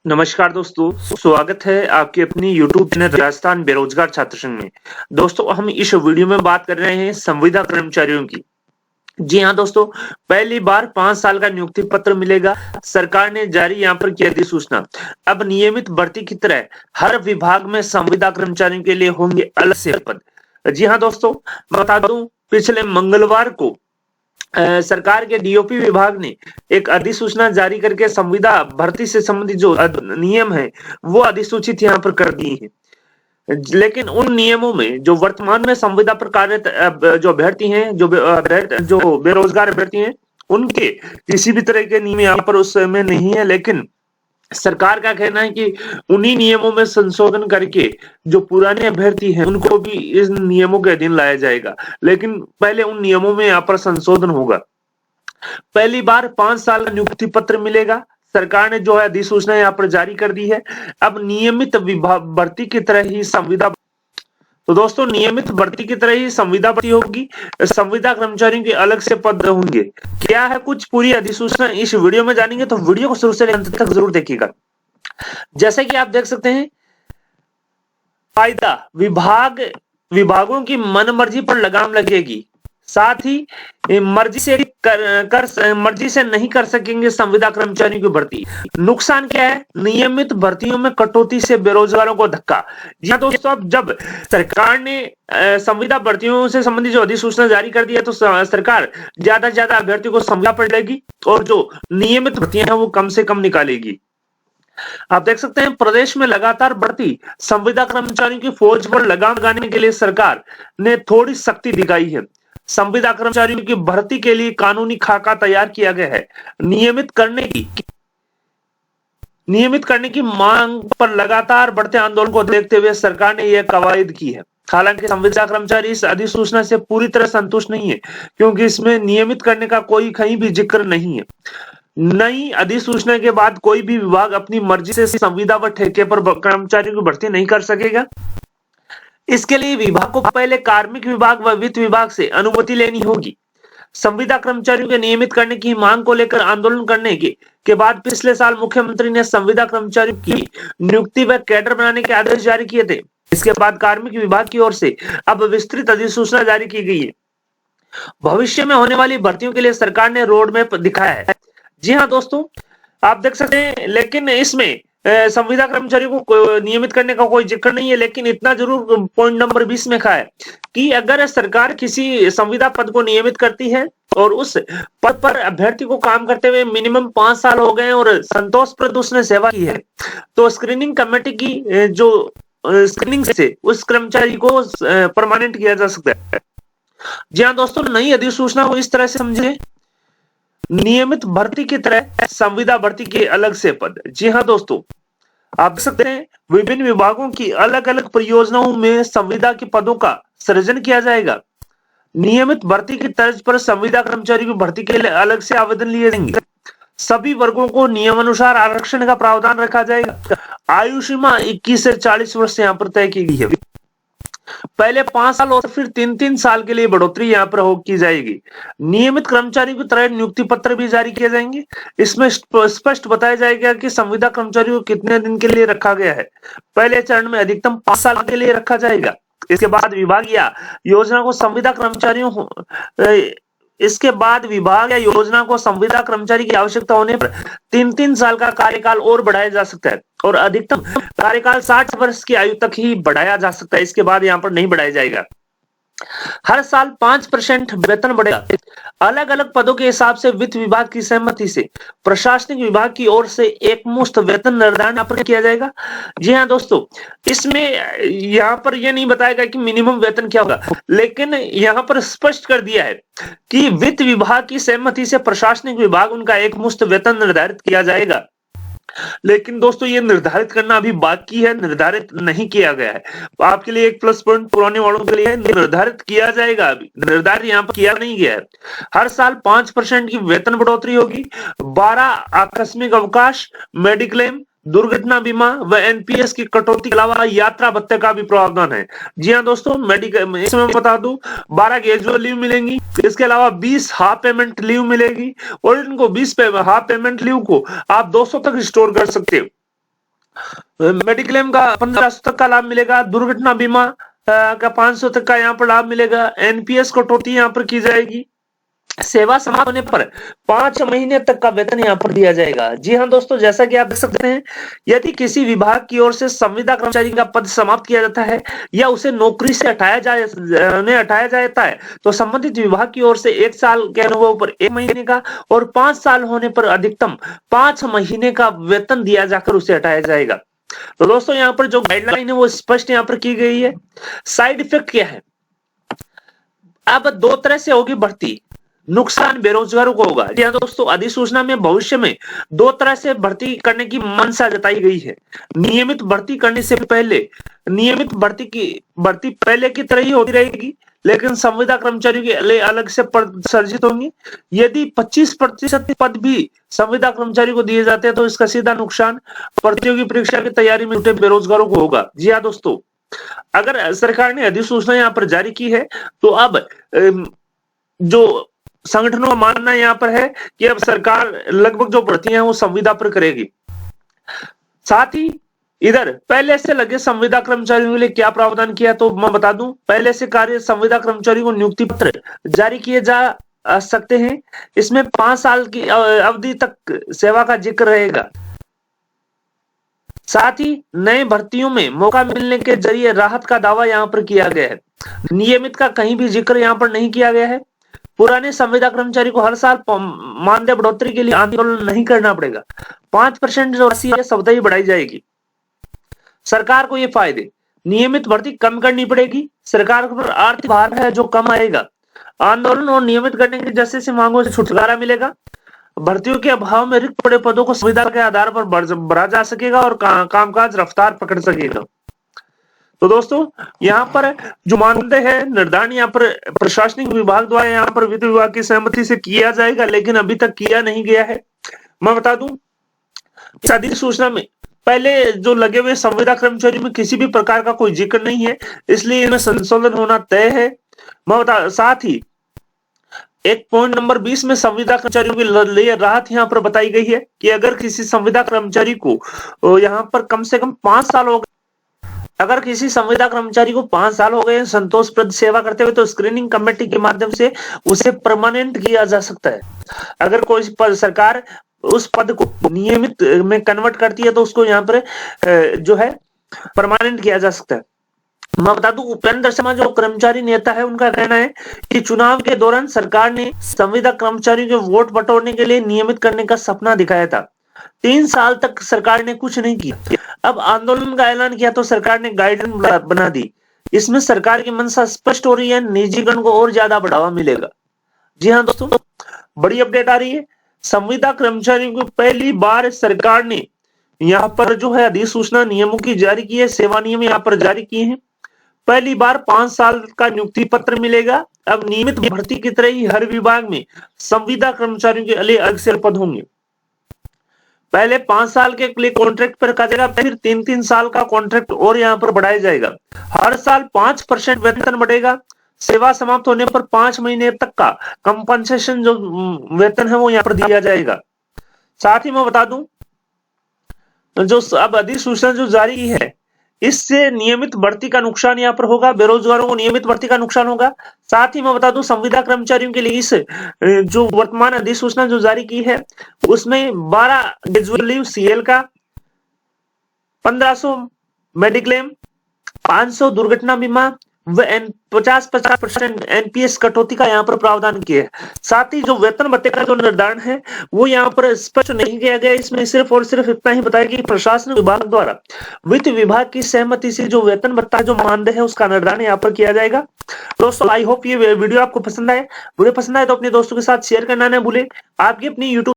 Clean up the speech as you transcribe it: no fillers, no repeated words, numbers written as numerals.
नमस्कार दोस्तों, स्वागत है आपकी अपनी यूट्यूब चैनल राजस्थान बेरोजगार छात्र संघ में। दोस्तों, हम इस वीडियो में बात कर रहे हैं संविदा कर्मचारियों की। जी हाँ दोस्तों, पहली बार 5 साल का नियुक्ति पत्र मिलेगा। सरकार ने जारी यहाँ पर की अधिसूचना। अब नियमित भर्ती की तरह हर विभाग में संविदा कर्मचारियों के लिए होंगे अलग से पद। जी हाँ दोस्तों, बता दूं, पिछले मंगलवार को सरकार के डीओपी विभाग ने एक अधिसूचना जारी करके संविदा भर्ती से संबंधित जो नियम है वो अधिसूचित यहाँ पर कर दिए हैं। लेकिन उन नियमों में जो वर्तमान में संविदा पर कार्यरत जो अभ्यर्थी हैं, जो बेरोजगार अभ्यर्थी हैं, उनके किसी भी तरह के नियम यहाँ पर उस समय नहीं है। लेकिन सरकार का कहना है कि उन्हीं नियमों में संशोधन करके जो पुराने अभ्यर्थी हैं उनको भी इस नियमों के अधीन लाया जाएगा। लेकिन पहले उन नियमों में यहाँ पर संशोधन होगा। पहली बार 5 साल का नियुक्ति पत्र मिलेगा। सरकार ने जो है अधिसूचना यहाँ पर जारी कर दी है। अब नियमित भर्ती की तरह ही संविदा, तो दोस्तों नियमित भर्ती की तरह ही संविदा भर्ती होगी। संविदा कर्मचारियों के अलग से पद होंगे। क्या है कुछ पूरी अधिसूचना इस वीडियो में जानेंगे, तो वीडियो को शुरू से अंत तक जरूर देखिएगा। जैसे कि आप देख सकते हैं, फायदा विभागों की मनमर्जी पर लगाम लगेगी। साथ ही मर्जी से नहीं कर सकेंगे संविदा कर्मचारियों की भर्ती। नुकसान क्या है? नियमित भर्तियों में कटौती से बेरोजगारों को धक्का। जी हाँ दोस्तों, अब जब सरकार ने संविदा भर्तियों से संबंधित जो अधिसूचना जारी कर दी है, तो सरकार ज्यादा से ज्यादा अभ्यर्थियों को संविदा पर लेगी और जो नियमित भर्तियां हैं वो कम से कम निकालेगी। आप देख सकते हैं, प्रदेश में लगातार बढ़ती संविदा कर्मचारियों की फौज पर लगाम लगाने के लिए सरकार ने थोड़ी सख्ती दिखाई है। संविदा कर्मचारियों की भर्ती के लिए कानूनी खाका तैयार किया गया है। नियमित करने की मांग पर लगातार बढ़ते आंदोलन को देखते हुए सरकार ने यह कवायद की है। हालांकि संविदा कर्मचारी इस अधिसूचना से पूरी तरह संतुष्ट नहीं है, क्योंकि इसमें नियमित करने का कोई कहीं भी जिक्र नहीं है। नई अधिसूचना के बाद कोई भी विभाग अपनी मर्जी से संविदा व ठेके पर कर्मचारियों की भर्ती नहीं कर सकेगा। इसके लिए विभाग को पहले कार्मिक विभाग व वित्त विभाग से अनुमति लेनी होगी। संविदा कर्मचारियों के नियमित करने की मांग को लेकर आंदोलन करने के बाद पिछले साल मुख्यमंत्री ने संविदा कर्मचारियों की नियुक्ति व कैडर बनाने के आदेश जारी किए थे। इसके बाद कार्मिक विभाग की ओर से अब विस्तृत अधिसूचना जारी की गई है। भविष्य में होने वाली भर्तियों के लिए सरकार ने रोड मैप दिखाया है। जी हाँ दोस्तों, आप देख सकते हैं, लेकिन इसमें संविदा कर्मचारियों को नियमित करने का कोई जिक्र नहीं है। लेकिन इतना जरूर पॉइंट नंबर 20 में कहा है कि अगर सरकार किसी संविदा पद को नियमित करती है और उस पद पर अभ्यर्थी को काम करते हुए मिनिमम 5 साल हो गए और संतोषप्रद उसने सेवा की है, तो स्क्रीनिंग कमेटी की जो स्क्रीनिंग से उस कर्मचारी को परमानेंट किया जा सकता है। जी हाँ दोस्तों, नई अधिसूचना को इस तरह से समझे, नियमित भर्ती की तरह संविदा भर्ती के अलग से पद। जी हाँ दोस्तों, आप देख सकते हैं, विभिन्न विभागों की अलग अलग परियोजनाओं में संविदा के पदों का सृजन किया जाएगा। नियमित भर्ती की तर्ज पर संविदा कर्मचारियों की भर्ती के लिए अलग से आवेदन लिए जाएंगे। सभी वर्गों को नियमानुसार आरक्षण का प्रावधान रखा जाएगा। आयु सीमा 21 से 40 वर्ष यहाँ पर तय की गई है। पहले 5 साल और फिर 3-3 साल के लिए बढ़ोतरी यहाँ पर की जाएगी। नियमित कर्मचारियों की तरह नियुक्ति पत्र भी जारी किए जाएंगे। इसमें स्पष्ट बताया जाएगा कि संविदा कर्मचारियों को कितने दिन के लिए रखा गया है। पहले चरण में अधिकतम 5 साल के लिए रखा जाएगा। इसके बाद विभाग या योजना को संविदा कर्मचारी की आवश्यकता होने पर 3-3 साल का कार्यकाल और बढ़ाया जा सकता है और अधिकतम कार्यकाल 60 वर्ष की आयु तक ही बढ़ाया जा सकता है। इसके बाद यहाँ पर नहीं बढ़ाया जाएगा। हर साल 5% वेतन बढ़ेगा। अलग अलग पदों के हिसाब से वित्त विभाग की सहमति से प्रशासनिक विभाग की ओर से एक मुश्त वेतन निर्धारण किया जाएगा। जी हाँ दोस्तों, इसमें यहाँ पर यह नहीं बताएगा कि मिनिमम वेतन क्या होगा, लेकिन यहाँ पर स्पष्ट कर दिया है कि वित्त विभाग की सहमति से प्रशासनिक विभाग उनका एक मुश्त वेतन निर्धारित किया जाएगा। लेकिन दोस्तों, ये निर्धारित करना अभी बाकी है, निर्धारित नहीं किया गया है। आपके लिए एक प्लस पॉइंट पुराने वालों के लिए निर्धारित किया जाएगा, अभी निर्धारित यहाँ पर किया नहीं गया है। हर साल 5% की वेतन बढ़ोतरी होगी। 12 आकस्मिक अवकाश, मेडिक्लेम, दुर्घटना बीमा व एनपीएस की कटौती के अलावा यात्रा भत्ते का भी प्रावधान है। जी हाँ दोस्तों, मेडिकल इसमें बता दूं, 12 कैजुअल लीव मिलेंगी। इसके अलावा 20 हाफ पेमेंट लीव मिलेगी और इनको 20 हाफ पेमेंट लीव को आप 200 तक स्टोर कर सकते हो। मेडिक्लेम का 1500 तक का लाभ मिलेगा, दुर्घटना बीमा का 500 तक का यहाँ पर लाभ मिलेगा, एनपीएस कटौती यहाँ पर की जाएगी, सेवा समाप्त होने पर 5 महीने तक का वेतन यहाँ पर दिया जाएगा। जी हाँ दोस्तों, जैसा कि आप देख सकते हैं, यदि किसी विभाग की ओर से संविदा कर्मचारी का पद समाप्त किया जाता है या उसे नौकरी से हटाया जाता है तो संबंधित विभाग की ओर से 1 साल के अनुभव पर 1 महीने का और 5 साल होने पर अधिकतम 5 महीने का वेतन दिया जाकर उसे हटाया जाएगा। तो दोस्तों यहाँ पर जो गाइडलाइन है वो स्पष्ट यहाँ पर की गई है। साइड इफेक्ट क्या है? अब 2 तरह से होगी भर्ती, नुकसान बेरोजगारों को होगा। जी हाँ दोस्तों, अधिसूचना में भविष्य में 2 तरह से भर्ती करने की मंशा जताई गई है। नियमित भर्ती करने से पहले नियमित भर्ती पहले की तरह ही होती रहेगी, लेकिन संविदा कर्मचारियों के लिए अलग से पद सर्जित होंगे। यदि 25% पद भी संविदा कर्मचारी को दिए जाते हैं तो इसका सीधा नुकसान प्रतियोगी परीक्षा की तैयारी में जुटे बेरोजगारों को होगा। जी हाँ दोस्तों, अगर सरकार ने अधिसूचना यहाँ पर जारी की है तो अब जो संगठनों का मानना यहाँ पर है कि अब सरकार लगभग जो भर्तियां हैं वो संविदा पर करेगी। साथ ही इधर पहले से लगे संविदा कर्मचारियों के लिए क्या प्रावधान किया तो मैं बता दूं, पहले से कार्य संविदा कर्मचारी को नियुक्ति पत्र जारी किए जा सकते हैं। इसमें 5 साल की अवधि तक सेवा का जिक्र रहेगा। साथ ही नए भर्तियों में मौका मिलने के जरिए राहत का दावा यहाँ पर किया गया है। नियमित का कहीं भी जिक्र यहाँ पर नहीं किया गया है। पुराने संविदा कर्मचारी को हर साल मानदेय बढ़ोतरी के लिए आंदोलन नहीं करना पड़ेगा। 5% जो राशि है स्वतः ही बढ़ाई जाएगी। सरकार को ये फायदे, नियमित भर्ती कम करनी पड़ेगी, सरकार पर आर्थिक भार है जो कम आएगा, आंदोलन और नियमित करने की जैसे मांगों से छुटकारा मिलेगा, भर्तियों के अभाव में रिक्त पड़े पदों को संविदा के आधार पर भरा जा सकेगा और कामकाज रफ्तार पकड़ सकेगा। तो दोस्तों यहाँ पर जो मानदेय है निर्धारण यहाँ पर प्रशासनिक विभाग द्वारा यहाँ पर वित्त विभाग की सहमति से किया जाएगा, लेकिन अभी तक किया नहीं गया है। मैं बता दूं, इस अधिसूचना में पहले जो लगे हुए संविदा कर्मचारी में किसी भी प्रकार का कोई जिक्र नहीं है, इसलिए इनमें संशोधन होना तय है। साथ ही एक पॉइंट नंबर 20 में संविदा कर्मचारियों के लिए राहत यहाँ पर बताई गई है कि अगर किसी संविदा कर्मचारी को यहाँ पर कम से कम 5 साल हो गए, अगर किसी संविदा कर्मचारी को 5 साल हो गए संतोषप्रद सेवा करते हुए तो स्क्रीनिंग कमेटी के माध्यम से उसे परमानेंट किया जा सकता है। अगर कोई सरकार उस पद को नियमित में कन्वर्ट करती है तो उसको यहाँ पर जो है परमानेंट किया जा सकता है। मैं बता दूं, उपेंद्र शर्मा जो कर्मचारी नेता है उनका कहना है कि चुनाव के दौरान सरकार ने संविदा कर्मचारियों के वोट बटोरने के लिए नियमित करने का सपना दिखाया था। 3 साल तक सरकार ने कुछ नहीं किया। अब आंदोलन का ऐलान किया तो सरकार ने गाइडलाइन बना दी। इसमें सरकार की मंशा स्पष्ट हो रही है, निजीकरण को और ज्यादा बढ़ावा मिलेगा। जी हाँ दोस्तों, बड़ी अपडेट आ रही है। संविदा कर्मचारियों को पहली बार सरकार ने यहाँ पर जो है अधिसूचना नियमों की जारी की है, सेवा नियम यहाँ पर जारी किए हैं। पहली बार 5 साल का नियुक्ति पत्र मिलेगा। अब नियमित भर्ती की तरह ही हर विभाग में संविदा कर्मचारियों के लिए अलग से पद होंगे। पहले 5 साल के लिए कॉन्ट्रैक्ट पर रखा जाएगा, फिर 3-3 साल का कॉन्ट्रैक्ट और यहाँ पर बढ़ाया जाएगा। हर साल 5% वेतन बढ़ेगा। सेवा समाप्त होने पर 5 महीने तक का कंपनसेशन जो वेतन है वो यहाँ पर दिया जाएगा। साथ ही मैं बता दूं, जो अब अधिसूचना जो जारी की है इससे नियमित भर्ती का नुकसान यहाँ पर होगा, बेरोजगारों को नियमित भर्ती का नुकसान होगा। साथ ही मैं बता दूं, संविदा कर्मचारियों के लिए इस जो वर्तमान अधिसूचना जो जारी की है उसमें 12 ग्रेजुअल लीव सीएल का, 1500 मेडिक्लेम, 500 दुर्घटना बीमा व 50% एनपीएस कटौती का यहाँ पर प्रावधान किया है। साथ ही जो वेतन भत्ते का जो निर्धारण है वो यहाँ पर स्पष्ट नहीं किया गया। इसमें सिर्फ और सिर्फ इतना ही बताया कि प्रशासन विभाग द्वारा वित्त विभाग की सहमति से जो वेतन भत्ता जो मानदेय है उसका निर्धारण यहाँ पर किया जाएगा। दोस्तों आई होप ये वीडियो आपको पसंद आए। वीडियो पसंद आए तो अपने दोस्तों के साथ शेयर करना न भूले। आपकी अपनी यूट्यूब